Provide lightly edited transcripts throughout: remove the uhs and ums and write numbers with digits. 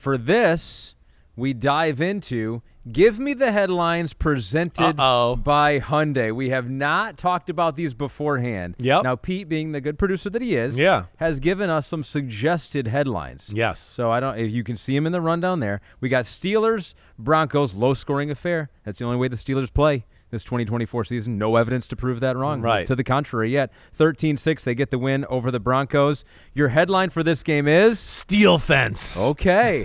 For this, we dive into give me the headlines presented by Hyundai. We have not talked about these beforehand. Yep. Now, Pete, being the good producer that he is, has given us some suggested headlines. Yes. So if you can see them in the rundown there. We got Steelers, Broncos, low-scoring affair. That's the only way the Steelers play this 2024 season. No evidence to prove that wrong. Right. To the contrary yet. 13-6, they get the win over the Broncos. Your headline for this game is? Steel fence. Okay.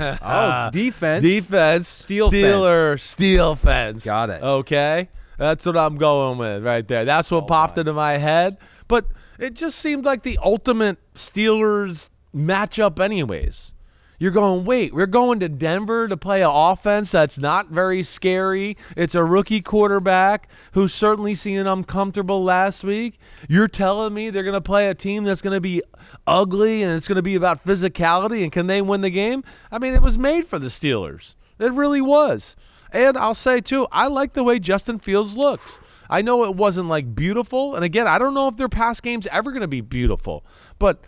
Defense. Steelers. Steel fence. Got it. Okay. That's what I'm going with right there. That's what popped into my head. But it just seemed like the ultimate Steelers matchup anyways. You're going, wait, we're going to Denver to play an offense that's not very scary. It's a rookie quarterback who's certainly seemed uncomfortable last week. You're telling me they're going to play a team that's going to be ugly and it's going to be about physicality, and can they win the game? I mean, it was made for the Steelers. It really was. And I'll say, too, I like the way Justin Fields looks. I know it wasn't, like, beautiful. And, again, I don't know if their past game's ever going to be beautiful. But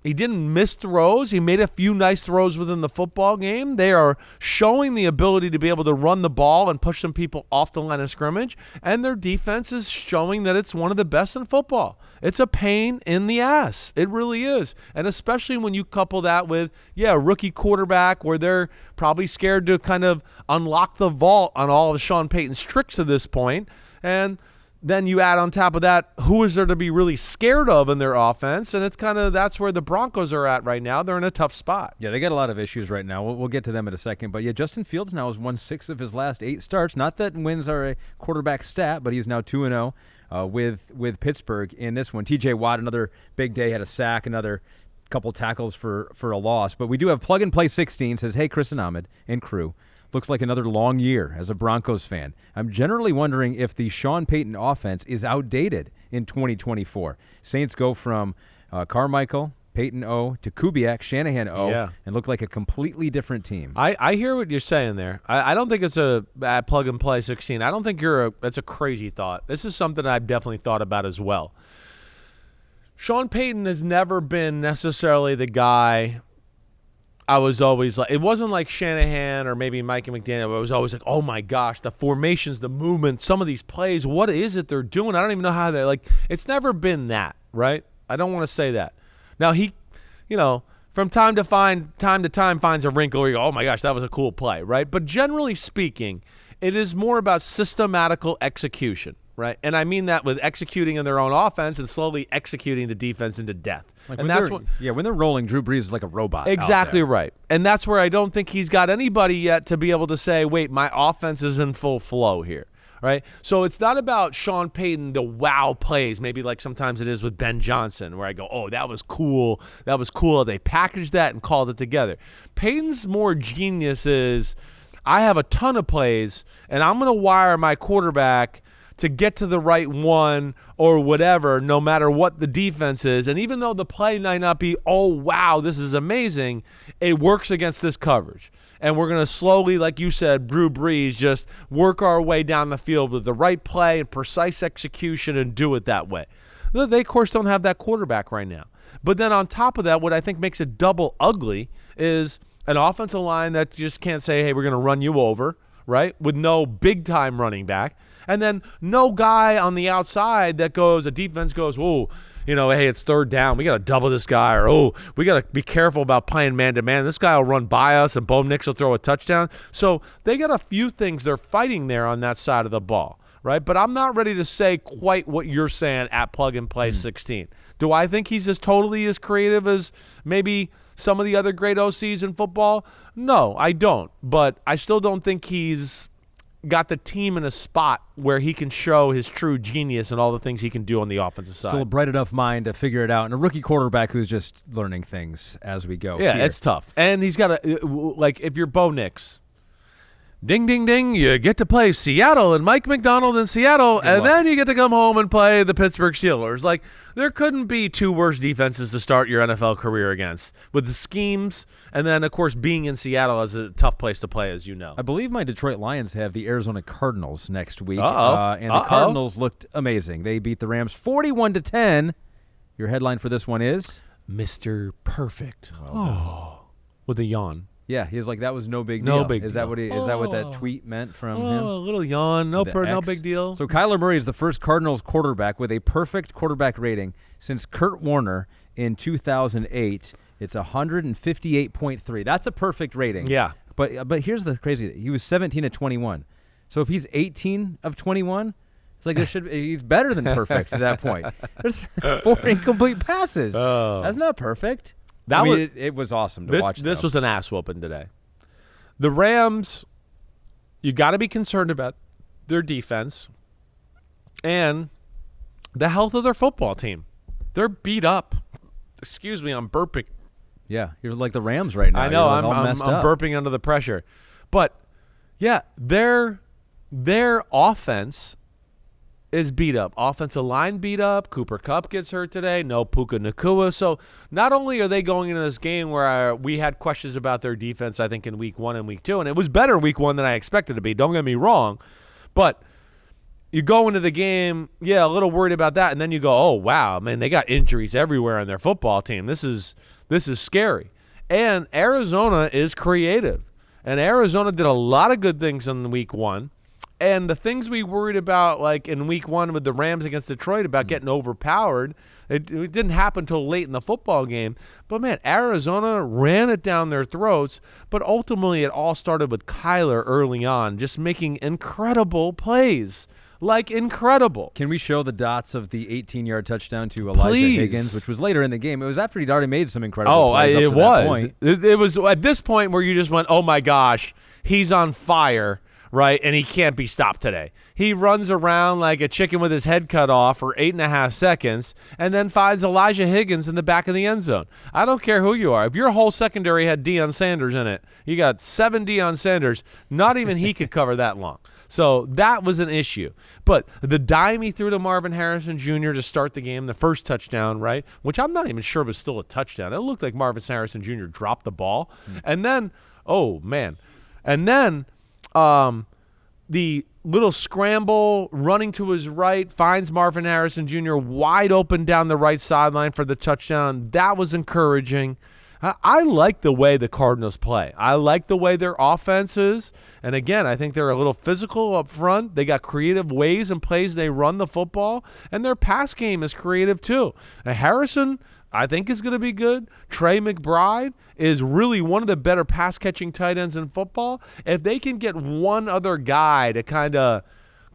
he didn't miss throws. He made a few nice throws within the football game. They are showing the ability to be able to run the ball and push some people off the line of scrimmage. And their defense is showing that it's one of the best in football. It's a pain in the ass. It really is. And especially when you couple that with, a rookie quarterback where they're probably scared to kind of unlock the vault on all of Sean Payton's tricks to this point. And then you add on top of that, who is there to be really scared of in their offense? And it's kind of that's where the Broncos are at right now. They're in a tough spot. Yeah, they got a lot of issues right now. We'll get to them in a second. But, Justin Fields now has won 6 of his last 8 starts. Not that wins are a quarterback stat, but he's now 2-0 with Pittsburgh in this one. T.J. Watt, another big day, had a sack, another couple tackles for a loss. But we do have Plug and Play 16, says, hey, Chris and Ahmed and crew. Looks like another long year as a Broncos fan. I'm generally wondering if the Sean Payton offense is outdated in 2024. Saints go from Carmichael, Payton O, to Kubiak, Shanahan O, and look like a completely different team. I hear what you're saying there. I don't think it's a Plug and Play 16. I don't think that's a crazy thought. This is something I've definitely thought about as well. Sean Payton has never been necessarily the guy I was always like, it wasn't like Shanahan or maybe Mike and McDaniel. It was always like, oh my gosh, the formations, the movement, some of these plays, what is it they're doing? I don't even know how they're like, it's never been that, right? I don't want to say that. Now he, from time to time finds a wrinkle where you go, oh my gosh, that was a cool play, right? But generally speaking, it is more about systematical execution, right? And I mean that with executing in their own offense and slowly executing the defense into death. When they're rolling, Drew Brees is like a robot. Exactly right. And that's where I don't think he's got anybody yet to be able to say, wait, my offense is in full flow here, right? So it's not about Sean Payton, the wow plays, maybe like sometimes it is with Ben Johnson, where I go, oh, that was cool. That was cool. They packaged that and called it together. Payton's more genius is I have a ton of plays, and I'm going to wire my quarterback to get to the right one or whatever, no matter what the defense is. And even though the play might not be, oh, wow, this is amazing, it works against this coverage. And we're going to slowly, like you said, Drew Brees, just work our way down the field with the right play and precise execution and do it that way. They, of course, don't have that quarterback right now. But then on top of that, what I think makes it double ugly is an offensive line that just can't say, hey, we're going to run you over, right, with no big-time running back. And then no guy on the outside that goes, a defense goes, oh, hey, it's third down. We got to double this guy. Or, oh, we got to be careful about playing man-to-man. This guy will run by us, and Bo Nix will throw a touchdown. So they got a few things they're fighting there on that side of the ball, right? But I'm not ready to say quite what you're saying at Plug and Play 16. Do I think he's totally as creative as maybe some of the other great OCs in football? No, I don't. But I still don't think he's got the team in a spot where he can show his true genius and all the things he can do on the offensive side. Still a bright enough mind to figure it out, and a rookie quarterback who's just learning things as we go. Yeah, it's tough. And he's got if you're Bo Nix, ding, ding, ding, you get to play Seattle and Mike McDonald in Seattle, and then you get to come home and play the Pittsburgh Steelers. Like, there couldn't be two worse defenses to start your NFL career against with the schemes, and then, of course, being in Seattle is a tough place to play, as you know. I believe my Detroit Lions have the Arizona Cardinals next week, and the Cardinals looked amazing. They beat the Rams 41-10. Your headline for this one is? Mr. Perfect. With a yawn. Yeah, he was like, that was no big No deal. big Is deal. that what is that what that tweet meant from him? A little yawn. No X. big deal. So Kyler Murray is the first Cardinals quarterback with a perfect quarterback rating since Kurt Warner in 2008. It's 158.3. That's a perfect rating. Yeah. But here's the crazy thing. He was 17 of 21. So if he's 18 of 21, it's like he's better than perfect at that point. There's 4 incomplete passes. Oh. That's not perfect. It was awesome to watch. This was an ass whooping today. The Rams, you got to be concerned about their defense and the health of their football team. They're beat up. Excuse me, I'm burping. Yeah, you're like the Rams right now. I know, I'm burping under the pressure. But, yeah, their offense is beat up. Offensive line beat up. Cooper Kupp gets hurt today. No Puka Nacua. So not only are they going into this game where we had questions about their defense, I think, in week 1 and week 2, and it was better week 1 than I expected it to be. Don't get me wrong. But you go into the game, a little worried about that, and then you go, oh, wow, man, they got injuries everywhere on their football team. This is scary. And Arizona is creative. And Arizona did a lot of good things in week 1. And the things we worried about, like in week 1 with the Rams against Detroit about getting overpowered, it didn't happen until late in the football game. But, man, Arizona ran it down their throats. But ultimately it all started with Kyler early on, just making incredible plays. Like, incredible. Can we show the dots of the 18-yard touchdown to Elijah Higgins, which was later in the game? It was after he'd already made some incredible plays up to that point. It was at this point where you just went, oh, my gosh, he's on fire. Right, and he can't be stopped today. He runs around like a chicken with his head cut off for 8.5 seconds and then finds Elijah Higgins in the back of the end zone. I don't care who you are. If your whole secondary had Deion Sanders in it, you got 7 Deion Sanders, not even he could cover that long. So that was an issue. But the dime he threw to Marvin Harrison Jr. to start the game, the first touchdown, right, which I'm not even sure was still a touchdown. It looked like Marvin Harrison Jr. dropped the ball. And then, the little scramble, running to his right, finds Marvin Harrison Jr. wide open down the right sideline for the touchdown. That was encouraging. I like the way the Cardinals play. I like the way their offense is. And, again, I think they're a little physical up front. They got creative ways and plays they run the football. And their pass game is creative, too. And Harrison, I think, is going to be good. Trey McBride is really one of the better pass-catching tight ends in football. If they can get one other guy to kind of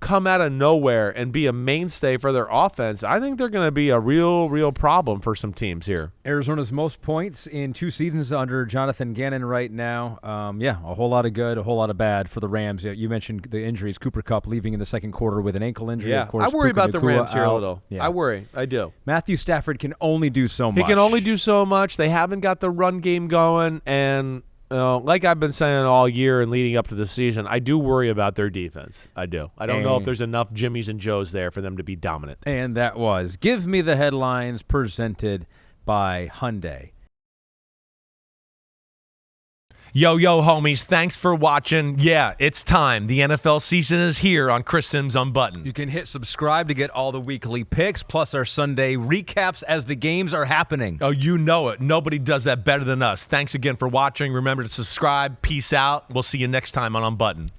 come out of nowhere and be a mainstay for their offense, I think they're going to be a real problem for some teams here. Arizona's most points in 2 seasons under Jonathan Gannon right now. A whole lot of good, a whole lot of bad for the Rams. You mentioned the injuries. Cooper Kupp leaving in the second quarter with an ankle injury. Yeah, of course, I worry Puka about the Nacua Rams here out. a little. Yeah. I worry. I do. Matthew Stafford can only do so much. He can only do so much. They haven't got the run game going, and like I've been saying all year and leading up to the season, I do worry about their defense. I do. I don't know if there's enough Jimmies and Joes there for them to be dominant. And that was Give Me the Headlines, presented by Hyundai. Yo, homies, thanks for watching. Yeah, it's time. The NFL season is here on Chris Simms Unbuttoned. You can hit subscribe to get all the weekly picks, plus our Sunday recaps as the games are happening. Oh, you know it. Nobody does that better than us. Thanks again for watching. Remember to subscribe. Peace out. We'll see you next time on Unbuttoned.